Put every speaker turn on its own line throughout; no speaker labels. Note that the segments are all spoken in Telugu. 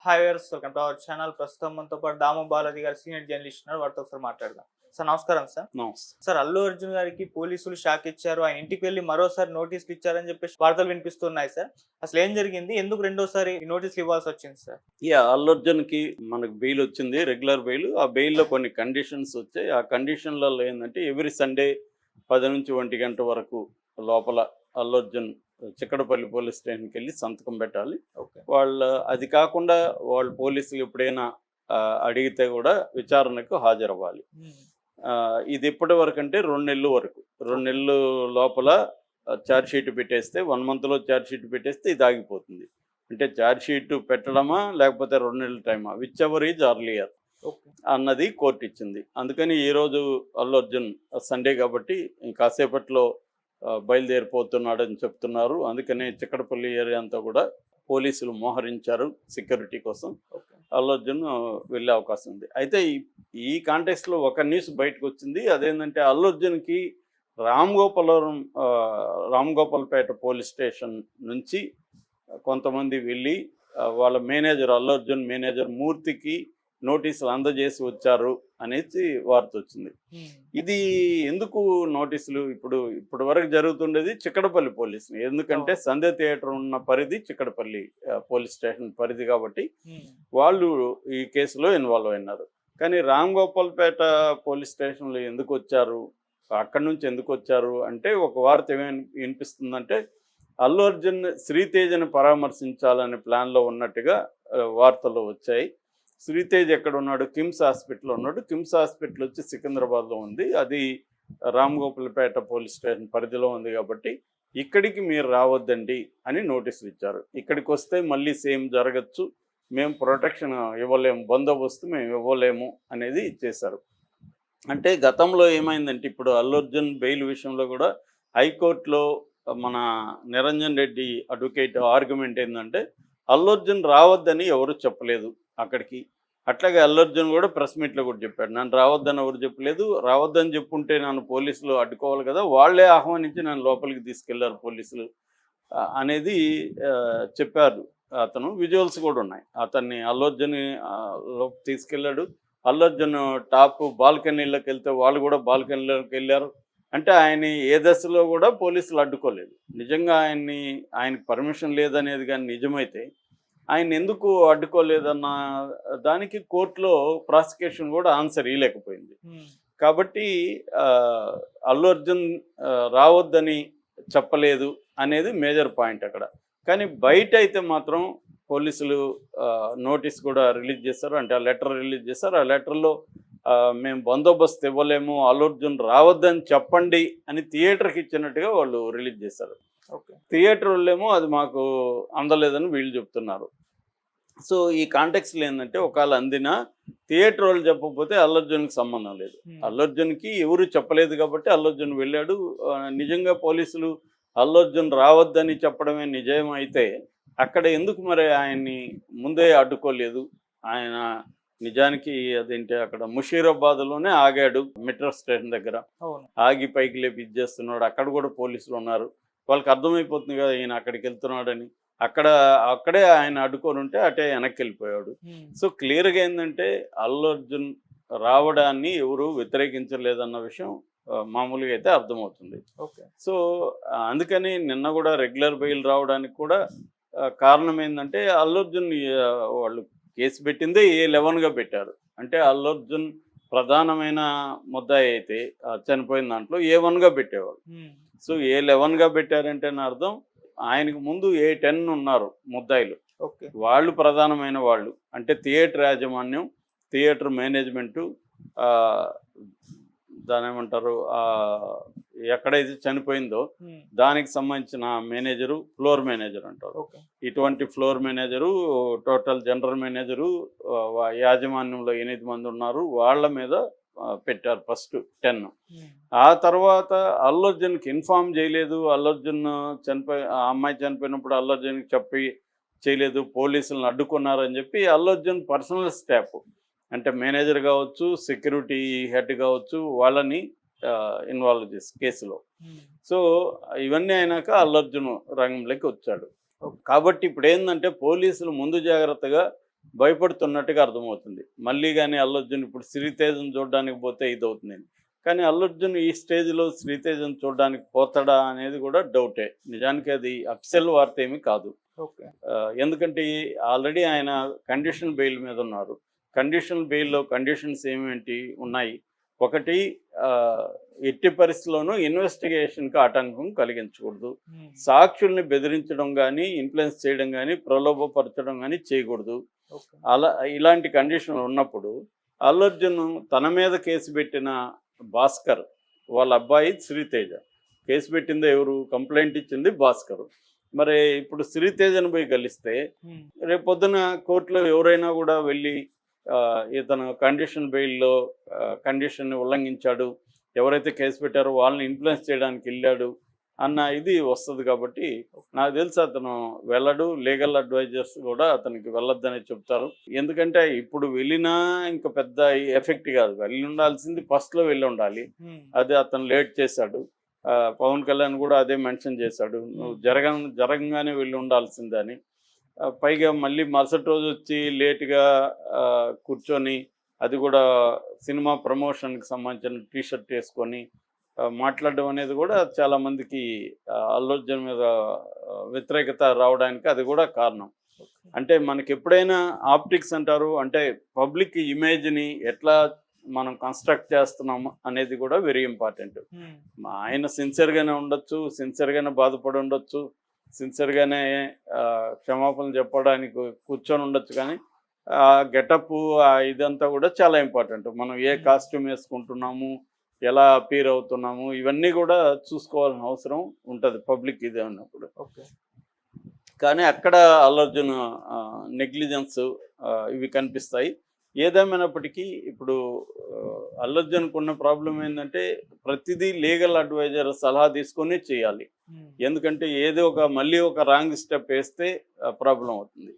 Hi viewers, welcome to our channel. ప్రస్తుతం మనతో పాటు దాము బాలాజీ గారు సీనియర్ జర్నలిస్ట్ ఉన్నారు. వారితో ఒకసారి మాట్లాడదాం. సార్ నమస్కారం. సార్
నమస్తే.
సార్ అల్లు అర్జున్ గారికి పోలీసులు షాక్ ఇచ్చారు, ఆయన ఇంటికి వెళ్ళి మరోసారి నోటీసులు ఇచ్చారని చెప్పేసి వార్తలు వినిపిస్తున్నాయి. సార్ అసలు ఏం జరిగింది, ఎందుకు రెండోసారి నోటీసులు ఇవ్వాల్సి వచ్చింది సార్?
అల్లు అర్జున్కి మనకు బెయిల్ వచ్చింది, రెగ్యులర్ బెయిల్. ఆ బెయిల్లో కొన్ని కండిషన్స్ వచ్చాయి. ఆ కండిషన్లలో ఏంటంటే ఎవ్రీ సండే 10 నుంచి 1 గంట వరకు లోపల అల్లు అర్జున్ చిక్కడపల్లి పోలీస్ స్టేషన్కి వెళ్ళి సంతకం పెట్టాలి. అది కాకుండా వాళ్ళు పోలీసులు ఎప్పుడైనా అడిగితే కూడా విచారణకు హాజరవ్వాలి. ఇది ఎప్పటి వరకు అంటే 2 నెలల వరకు. 2 నెలలు లోపల ఛార్జ్ షీట్ పెట్టేస్తే 1 మంత్లో ఛార్జ్ షీట్ పెట్టేస్తే ఇది ఆగిపోతుంది. అంటే ఛార్జ్ షీట్ పెట్టడమా లేకపోతే 2 నెలల టైమా, విచ్ ఎవర్ ఈజ్ అర్లియర్ అన్నది కోర్టు ఇచ్చింది. అందుకని ఈరోజు అల్లు అర్జున్ సండే కాబట్టి కాసేపట్లో బయలుదేరిపోతున్నాడని చెప్తున్నారు. అందుకనే చిక్కడపల్లి ఏరియా అంతా కూడా పోలీసులు మోహరించారు సెక్యూరిటీ కోసం. అల్లు అర్జున్ వెళ్ళే అవకాశం ఉంది. అయితే ఈ కాంటెక్స్లో ఒక న్యూస్ బయటకు వచ్చింది. అదేంటంటే అల్లు అర్జున్కి రామ్గోపాల్పేట పోలీస్ స్టేషన్ నుంచి కొంతమంది వెళ్ళి వాళ్ళ మేనేజర్, అల్లు అర్జున్ మేనేజర్ మూర్తికి నోటీసులు అందజేసి వచ్చారు అనేది వార్త వచ్చింది. ఇది ఎందుకు నోటీసులు? ఇప్పుడు వరకు జరుగుతుండేది చిక్కడపల్లి పోలీసు. ఎందుకంటే సంధ్య థియేటర్ ఉన్న పరిధి చిక్కడపల్లి పోలీస్ స్టేషన్ పరిధి కాబట్టి వాళ్ళు ఈ కేసులో ఇన్వాల్వ్ అయినారు. కానీ రామ్గోపాల్పేట పోలీస్ స్టేషన్లో ఎందుకు వచ్చారు, అక్కడి నుంచి ఎందుకు వచ్చారు అంటే ఒక వార్త ఏమేమి వినిపిస్తుందంటే అల్లు అర్జున్ శ్రీతేజని పరామర్శించాలనే ప్లాన్లో ఉన్నట్టుగా వార్తలు వచ్చాయి. శ్రీతేజ్ ఎక్కడ ఉన్నాడు? కిమ్స్ హాస్పిటల్లో ఉన్నాడు. కిమ్స్ హాస్పిటల్ వచ్చి సికింద్రాబాద్లో ఉంది. అది రామ్గోపాల్పేట పోలీస్ స్టేషన్ పరిధిలో ఉంది కాబట్టి ఇక్కడికి మీరు రావద్దండి అని నోటీసులు ఇచ్చారు. ఇక్కడికి వస్తే మళ్ళీ సేమ్ జరగచ్చు, మేము ప్రొటెక్షన్ ఇవ్వలేము, బందోబస్తు మేము ఇవ్వలేము అనేది చేశారు. అంటే గతంలో ఏమైందంటే ఇప్పుడు అల్లు అర్జున్ బెయిల్ విషయంలో కూడా హైకోర్టులో మన నిరంజన్ రెడ్డి అడ్వకేట్ ఆర్గ్యుమెంట్ ఏంటంటే అల్లు అర్జున్ రావద్దని ఎవరు చెప్పలేదు అక్కడికి. అట్లాగే అల్లు అర్జున్ కూడా ప్రెస్ మీట్లో కూడా చెప్పాడు, నన్ను రావద్దని ఎవరు చెప్పలేదు, రావద్దని చెప్పుంటే నన్ను పోలీసులు అడ్డుకోవాలి కదా, వాళ్లే ఆహ్వానించి నన్ను లోపలికి తీసుకెళ్లారు పోలీసులు అనేది చెప్పారు అతను. విజువల్స్ కూడా ఉన్నాయి. అతన్ని అల్లు అర్జున్ తీసుకెళ్ళాడు. అల్లు అర్జున్ టాప్ బాల్కనీలోకి వెళ్తే వాళ్ళు కూడా బాల్కనీలోకి వెళ్ళారు. అంటే ఆయన ఏ దశలో కూడా పోలీసులు అడ్డుకోలేదు. నిజంగా ఆయనకి పర్మిషన్ లేదనేది కానీ నిజమైతే ఆయన ఎందుకు అడ్డుకోలేదన్న దానికి కోర్టులో ప్రాసిక్యూషన్ కూడా ఆన్సర్ ఇవ్వలేకపోయింది. కాబట్టి అల్లు అర్జున్ రావద్దని చెప్పలేదు అనేది మేజర్ పాయింట్ అక్కడ. కానీ బయట అయితే మాత్రం పోలీసులు నోటీస్ కూడా రిలీజ్ చేశారు. అంటే ఆ లెటర్ రిలీజ్ చేశారు. ఆ లెటర్లో మేము బందోబస్తు ఇవ్వలేము, అల్లు అర్జున్ రావద్దని చెప్పండి అని థియేటర్కి ఇచ్చినట్టుగా వాళ్ళు రిలీజ్ చేశారు. థియేటర్ వాళ్ళేమో అది మాకు అందలేదని వీళ్ళు చెప్తున్నారు. సో ఈ కాంటెక్స్లో ఏంటంటే ఒకవేళ అందినా థియేటర్ వాళ్ళు చెప్పకపోతే అల్లు అర్జున్కి సంబంధం లేదు. అల్లు అర్జున్కి ఎవరు చెప్పలేదు కాబట్టి అల్లు అర్జున్ వెళ్ళాడు. నిజంగా పోలీసులు అల్లు అర్జున్ రావద్దని చెప్పడమే నిజం అయితే అక్కడ ఎందుకు మరి ఆయన్ని ముందే అడ్డుకోలేదు? ఆయన నిజానికి అదేంటి అక్కడ ముషీరాబాద్లోనే ఆగాడు, మెట్రో స్టేషన్ దగ్గర ఆగి పైకి లేపి ఇచ్చేస్తున్నాడు. అక్కడ కూడా పోలీసులు ఉన్నారు. వాళ్ళకి అర్థమైపోతుంది కదా ఈయన అక్కడికి వెళ్తున్నాడని. అక్కడే ఆయన అడ్డుకొని ఉంటే అటే వెనక్కి వెళ్ళిపోయాడు. సో క్లియర్గా ఏంటంటే అల్లు అర్జున్ రావడాన్ని ఎవరు వ్యతిరేకించలేదన్న విషయం మామూలుగా అయితే అర్థమవుతుంది. సో అందుకని నిన్న కూడా రెగ్యులర్ బెయిల్ రావడానికి కూడా కారణం ఏంటంటే అల్లు అర్జున్ వాళ్ళు కేసు పెట్టిందే A11గా పెట్టారు. అంటే అల్లు అర్జున్ ప్రధానమైన ముద్దాయి అయితే చనిపోయిన దాంట్లో A1గా పెట్టేవాళ్ళు. సో A11గా పెట్టారంటే నా అర్థం ఆయనకు ముందు A10 ఉన్నారు ముద్దాయిలు. వాళ్ళు ప్రధానమైన వాళ్ళు. అంటే థియేటర్ యాజమాన్యం, థియేటర్ మేనేజ్మెంటు, దాని ఏమంటారు ఎక్కడైతే చనిపోయిందో దానికి సంబంధించిన మేనేజరు, ఫ్లోర్ మేనేజర్ అంటారు. ఇటువంటి floor manager, total general manager, యాజమాన్యంలో 8 మంది ఉన్నారు. వాళ్ళ మీద పెట్టారు ఫస్ట్ 10. ఆ తర్వాత అల్లు అర్జున్కి ఇన్ఫార్మ్ చేయలేదు. అల్లు అర్జున్ ఆ అమ్మాయి చనిపోయినప్పుడు అల్లు అర్జున్కి చెప్పి చేయలేదు, పోలీసులను అడ్డుకున్నారని చెప్పి అల్లు అర్జున్ పర్సనల్ స్టాఫ్ అంటే మేనేజర్ కావచ్చు, సెక్యూరిటీ హెడ్ కావచ్చు, వాళ్ళని ఇన్వాల్వ్ చేసి కేసులో. సో ఇవన్నీ అయినాక అల్లు అర్జున్ రంగంలోకి వచ్చాడు. కాబట్టి ఇప్పుడు ఏంటంటే పోలీసులు ముందు జాగ్రత్తగా భయపడుతున్నట్టుగా అర్థమవుతుంది. మళ్ళీ కానీ అల్లు అర్జున్ ఇప్పుడు శ్రీతేజను చూడడానికి పోతే ఇది అవుతుంది. కానీ అల్లు అర్జున్ ఈ స్టేజ్లో శ్రీతేజను చూడడానికి పోతాడా అనేది కూడా డౌటే. నిజానికి అది అఫిషియల్ వార్త ఏమీ కాదు.
ఓకే.
ఎందుకంటే ఆల్రెడీ ఆయన కండిషన్ బెయిల్ మీద ఉన్నారు. కండిషన్ బెయిల్లో కండిషన్స్ ఏమేంటి ఉన్నాయి. ఒకటి, ఎట్టి పరిస్థితుల్లోనూ ఇన్వెస్టిగేషన్కి ఆటంకం కలిగించకూడదు. సాక్షుల్ని బెదిరించడం కానీ, ఇన్ఫ్లుయెన్స్ చేయడం కానీ, ప్రలోభపరచడం కానీ చేయకూడదు.
ఓకే.
అలా ఇలాంటి కండిషన్లు ఉన్నప్పుడు అల్లు అర్జున్ తన మీద కేసు పెట్టిన భాస్కర్ వాళ్ళ అబ్బాయి శ్రీతేజ, కేసు పెట్టింది ఎవరు, కంప్లైంట్ ఇచ్చింది భాస్కర్. మరి ఇప్పుడు శ్రీతేజను పోయి కలిస్తే రేపు పొద్దున కోర్టులో ఎవరైనా కూడా వెళ్ళి ఇతను కండిషన్ బెయిల్లో కండిషన్ని ఉల్లంఘించాడు, ఎవరైతే కేసు పెట్టారో వాళ్ళని ఇన్ఫ్లుయెన్స్ చేయడానికి వెళ్ళాడు అన్న ఇది వస్తుంది. కాబట్టి నాకు తెలిసి అతను వెళ్ళడు. లీగల్ అడ్వైజర్స్ కూడా అతనికి వెళ్ళొద్దని చెప్తారు. ఎందుకంటే ఇప్పుడు వెళ్ళినా ఇంకా పెద్ద ఎఫెక్ట్ కాదు. వెళ్ళి ఉండాల్సింది ఫస్ట్లో వెళ్ళి ఉండాలి. అది అతను లేట్ చేశాడు. పవన్ కళ్యాణ్ కూడా అదే మెన్షన్ చేశాడు, నువ్వు జరగంగానే వెళ్ళి ఉండాల్సిందని. పైగా మళ్ళీ మరుసటి రోజు వచ్చి లేట్గా కూర్చొని, అది కూడా సినిమా ప్రమోషన్కి సంబంధించిన టీషర్ట్ వేసుకొని మాట్లాడడం అనేది కూడా చాలామందికి అల్లు అర్జున్ మీద వ్యతిరేకత రావడానికి అది కూడా కారణం. అంటే మనకి ఎప్పుడైనా ఆప్టిక్స్ అంటారు, అంటే పబ్లిక్ ఇమేజ్ని ఎట్లా మనం కన్స్ట్రక్ట్ చేస్తున్నాము అనేది కూడా వెరీ ఇంపార్టెంట్. ఆయన సిన్సియర్గానే ఉండొచ్చు, సిన్సియర్గానే బాధపడి ఉండొచ్చు, సిన్సియర్గానే క్షమాపణలు చెప్పడానికి కూర్చొని ఉండొచ్చు. కానీ ఆ గెటప్ ఇదంతా కూడా చాలా ఇంపార్టెంట్. మనం ఏ కాస్ట్యూమ్ వేసుకుంటున్నాము, ఎలా అపీర్ అవుతున్నాము, ఇవన్నీ కూడా చూసుకోవాల్సిన అవసరం ఉంటుంది పబ్లిక్ ఇది అన్నప్పుడు. కానీ అక్కడ అల్లు అర్జున్ నెగ్లిజెన్స్ ఇవి కనిపిస్తాయి. ఏదేమైనప్పటికీ ఇప్పుడు అల్లు అర్జున్కు ఉన్న ప్రాబ్లం ఏంటంటే ప్రతిదీ లీగల్ అడ్వైజర్ సలహా తీసుకొని చేయాలి. ఎందుకంటే మళ్ళీ ఒక రాంగ్ స్టెప్ వేస్తే ప్రాబ్లం అవుతుంది.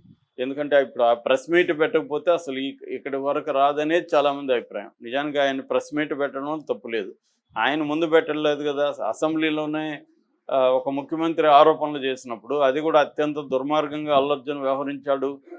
ఎందుకంటే ఇప్పుడు ఆ ప్రెస్ మీట్ పెట్టకపోతే అసలు ఇక్కడి వరకు రాదనేది చాలామంది అభిప్రాయం. నిజానికి ఆయన ప్రెస్ మీట్ పెట్టడం తప్పులేదు. ఆయన ముందు పెట్టలేదు కదా. అసెంబ్లీలోనే ఒక ముఖ్యమంత్రి ఆరోపణలు చేసినప్పుడు అది కూడా అత్యంత దుర్మార్గంగా అల్లు అర్జున్ వ్యవహరించాడు.